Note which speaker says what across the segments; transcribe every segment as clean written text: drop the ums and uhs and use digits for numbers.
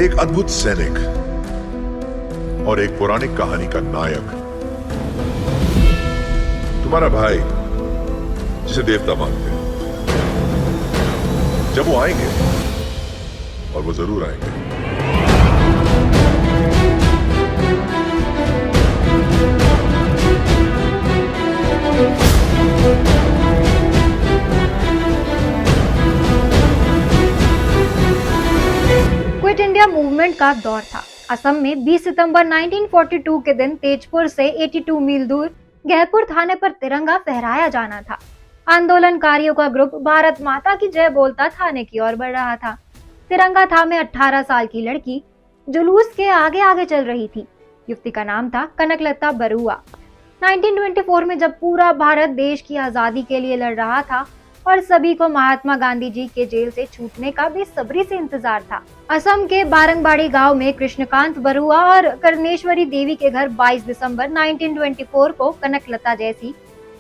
Speaker 1: एक अद्भुत सैनिक और एक पौराणिक कहानी का नायक, तुम्हारा भाई जिसे देवता मानते हैं, जब वो आएंगे, और वो जरूर आएंगे,
Speaker 2: क्विट इंडिया मूवमेंट का दौर था। असम में 20 सितंबर 1942 के दिन तेजपुर से 82 मील दूर गहपुर थाने पर तिरंगा फहराया जाना था। आंदोलनकारियों का ग्रुप भारत माता की जय बोलता थाने की ओर बढ़ रहा था। तिरंगा थामे 18 साल की लड़की जुलूस के आगे आगे चल रही थी। युवती का नाम था कनकलता बरुआ। 1924 में जब पूरा भारत देश की आजादी के लिए लड़ रहा था और सभी को महात्मा गांधी जी के जेल से छूटने का बेसब्री से इंतजार था, असम के बारंगबाड़ी गांव में कृष्णकांत बरुआ और कर्णेश्वरी देवी के घर 22 दिसंबर 1924 को कनकलता जैसी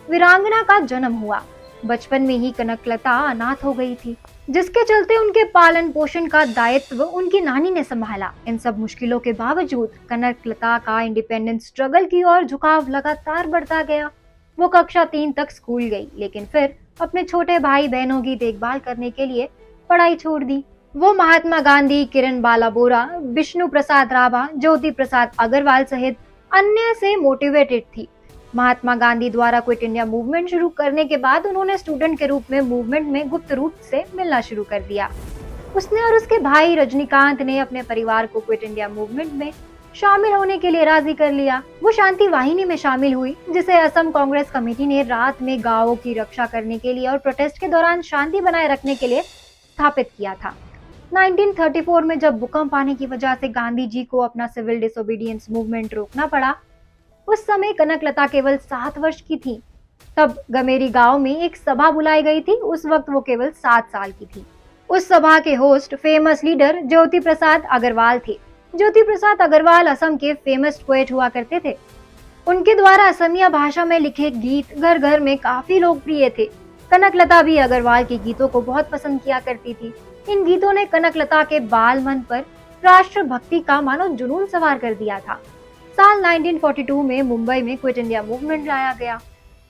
Speaker 2: वीरांगना का जन्म हुआ। बचपन में ही कनकलता अनाथ हो गई थी, जिसके चलते उनके पालन पोषण का दायित्व उनकी नानी ने संभाला। इन सब मुश्किलों के बावजूद कनकलता का इंडिपेंडेंस स्ट्रगल की ओर झुकाव लगातार बढ़ता गया। वो कक्षा 3 तक स्कूल गई, लेकिन फिर अपने छोटे भाई बहनों की देखभाल करने के लिए पढ़ाई छोड़ दी। वो महात्मा गांधी, किरण बाला बोरा, विष्णु प्रसाद राभा, ज्योति प्रसाद अग्रवाल सहित अन्य से मोटिवेटेड थी। महात्मा गांधी द्वारा क्विट इंडिया मूवमेंट शुरू करने के बाद उन्होंने स्टूडेंट के रूप में मूवमेंट में गुप्त रूप से मिलना शुरू कर दिया। उसने और उसके भाई रजनीकांत ने अपने परिवार को क्विट इंडिया मूवमेंट में शामिल होने के लिए राजी कर लिया। वो शांति वाहिनी में शामिल हुई, जिसे असम कांग्रेस कमेटी ने रात में गांवों की रक्षा करने के लिए और प्रोटेस्ट के दौरान शांति बनाए रखने के लिए स्थापित किया था। 1934 में जब भूकंप आने की वजह से गांधी जी को अपना सिविल डिसोबीडियंस मूवमेंट रोकना पड़ा, उस समय कनकलता केवल 7 वर्ष की थी। तब गमेरी गांव में एक सभा बुलाई गई थी। उस वक्त वो केवल 7 साल की थी। उस सभा के host famous leader Jyoti Prasad Agarwal थे। ज्योति प्रसाद अग्रवाल असम के फेमस पोएट हुआ करते थे। उनके द्वारा असमिया भाषा में लिखे गीत घर घर में काफी लोकप्रिय थे। कनकलता भी अग्रवाल के गीतों को बहुत पसंद किया करती थी। इन गीतों ने कनकलता के बाल मन पर राष्ट्रभक्ति का मानो जुनून सवार कर दिया था। साल 1942 में मुंबई में क्विट इंडिया मूवमेंट लाया गया।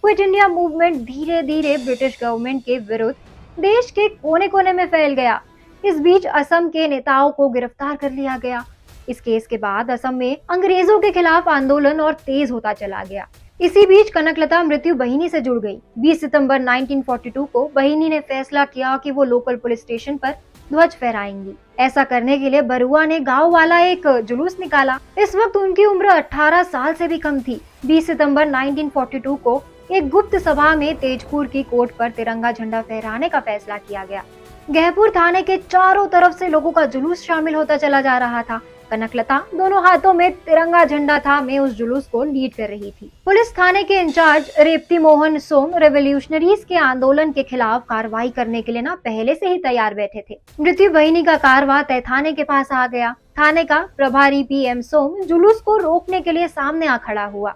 Speaker 2: क्विट इंडिया मूवमेंट धीरे धीरे ब्रिटिश गवर्नमेंट के विरुद्ध देश के कोने कोने में फैल गया। इस बीच असम के नेताओं को गिरफ्तार कर लिया गया। इस केस के बाद असम में अंग्रेजों के खिलाफ आंदोलन और तेज होता चला गया। इसी बीच कनकलता मृत्यु बहिनी से जुड़ गई। 20 सितंबर 1942 को बहिनी ने फैसला किया कि वो लोकल पुलिस स्टेशन पर ध्वज फहराएंगी। ऐसा करने के लिए बरुआ ने गांव वाला एक जुलूस निकाला। इस वक्त उनकी उम्र 18 साल से भी कम थी। 20 सितंबर 1942 को एक गुप्त सभा में तेजपुर की कोर्ट पर तिरंगा झंडा फहराने का फैसला किया गया। गहपुर थाने के चारों तरफ से लोगों का जुलूस शामिल होता चला जा रहा था। कनकलता दोनों हाथों में तिरंगा झंडा था में उस जुलूस को लीड कर रही थी। पुलिस थाने के इंचार्ज रेप्ती मोहन सोम रेवोल्यूशनरीज के आंदोलन के खिलाफ कार्रवाई करने के लिए पहले से ही तैयार बैठे थे। मृत्यु बहिनी का कारवा तय थाने के पास आ गया। थाने का प्रभारी PM सोम जुलूस को रोकने के लिए सामने आ खड़ा हुआ।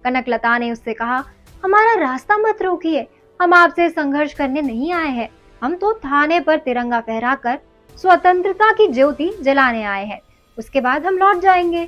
Speaker 2: कनकलता ने उससे कहा, हमारा रास्ता मत रोकिए, हम आपसे संघर्ष करने नहीं आए हैं, हम तो थाने पर तिरंगा फहराकर स्वतंत्रता की ज्योति जलाने आए हैं, उसके बाद हम लौट जाएंगे।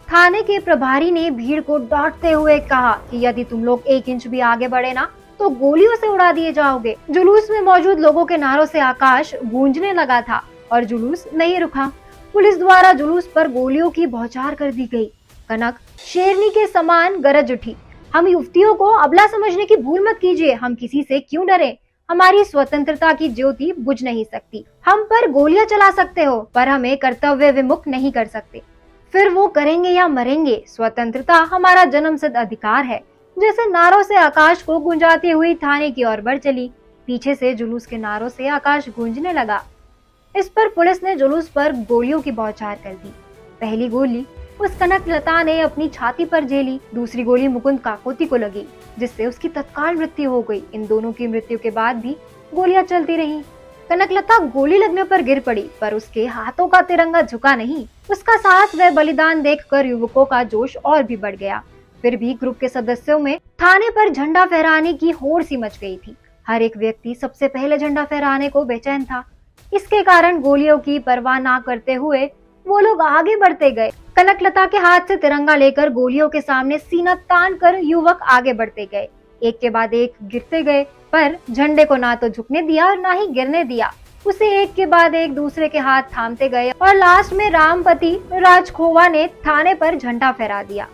Speaker 2: थाने के प्रभारी ने भीड़ को डांटते हुए कहा कि यदि तुम लोग 1 इंच भी आगे बढ़े ना तो गोलियों से उड़ा दिए जाओगे। जुलूस में मौजूद लोगों के नारों से आकाश गूंजने लगा था और जुलूस नहीं रुका। पुलिस द्वारा जुलूस पर गोलियों की बौछार कर दी गई। कनक शेरनी के समान गरज उठी, हम युवतियों को अबला समझने की भूल मत कीजिए, हम किसी से क्यों डरे, हमारी स्वतंत्रता की ज्योति बुझ नहीं सकती। हम पर गोलियां चला सकते हो, पर हमें कर्तव्य विमुख नहीं कर सकते। फिर वो करेंगे या मरेंगे, स्वतंत्रता हमारा जन्मसिद्ध अधिकार है। जैसे नारों से आकाश को गुंजाती हुई थाने की ओर बढ़ चली। पीछे से जुलूस के नारों से आकाश गूंजने लगा। इस पर पुलिस ने जुलूस पर गोलियों की बौछार कर दी। पहली गोली उस कनकलता ने अपनी छाती पर झेली, दूसरी गोली मुकुंद काकोती को लगी, जिससे उसकी तत्काल मृत्यु हो गई। इन दोनों की मृत्यु के बाद भी गोलियां चलती रहीं। कनकलता गोली लगने पर गिर पड़ी, पर उसके हाथों का तिरंगा झुका नहीं। उसका साहस व बलिदान देखकर युवकों का जोश और भी बढ़ गया। फिर भी ग्रुप के सदस्यों में थाने पर झंडा फहराने की होड़ सी मच गई थी। हर एक व्यक्ति सबसे पहले झंडा फहराने को बेचैन था। इसके कारण गोलियों की परवाह न करते हुए वो लोग आगे बढ़ते गए। कनकलता के हाथ से तिरंगा लेकर गोलियों के सामने सीना तान कर युवक आगे बढ़ते गए। एक के बाद एक गिरते गए, पर झंडे को ना तो झुकने दिया और ना ही गिरने दिया। उसे एक के बाद एक दूसरे के हाथ थामते गए और लास्ट में रामपति राजखोवा ने थाने पर झंडा फहरा दिया।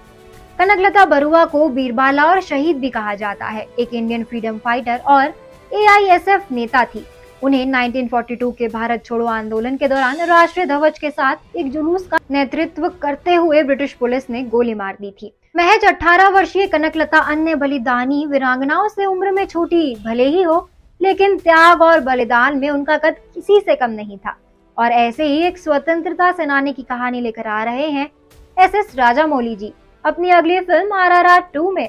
Speaker 2: कनकलता बरुआ को बीरबाला और शहीद भी कहा जाता है। एक इंडियन फ्रीडम फाइटर और AISF नेता थी। उन्हें 1942 के भारत छोड़ो आंदोलन के दौरान राष्ट्रीय ध्वज के साथ एक जुलूस का नेतृत्व करते हुए ब्रिटिश पुलिस ने गोली मार दी थी। महज 18 वर्षीय कनकलता अन्य बलिदानी वीरांगनाओं से उम्र में छोटी भले ही हो, लेकिन त्याग और बलिदान में उनका कद किसी से कम नहीं था। और ऐसे ही एक स्वतंत्रता सेनानी की कहानी लेकर आ रहे हैं SS राजामौली जी अपनी अगली फिल्म RRR 2 में,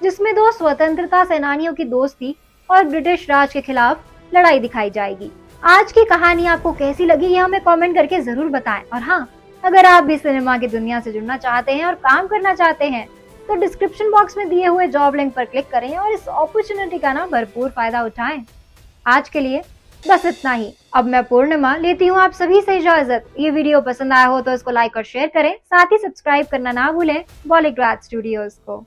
Speaker 2: जिसमें दो स्वतंत्रता सेनानियों की दोस्ती और ब्रिटिश राज के खिलाफ लड़ाई दिखाई जाएगी। आज की कहानी आपको कैसी लगी ये हमें कमेंट करके जरूर बताएं। और हाँ, अगर आप भी सिनेमा की दुनिया से जुड़ना चाहते हैं और काम करना चाहते हैं तो डिस्क्रिप्शन बॉक्स में दिए हुए जॉब लिंक पर क्लिक करें और इस अपॉर्चुनिटी का ना भरपूर फायदा उठाएं। आज के लिए बस इतना ही। अब मैं पूर्णिमा लेती हूँ आप सभी से इजाजत। ये वीडियो पसंद आया हो तो इसको लाइक और शेयर करें, साथ ही सब्सक्राइब करना ना भूलें बॉलीग्राड स्टूडियोज को।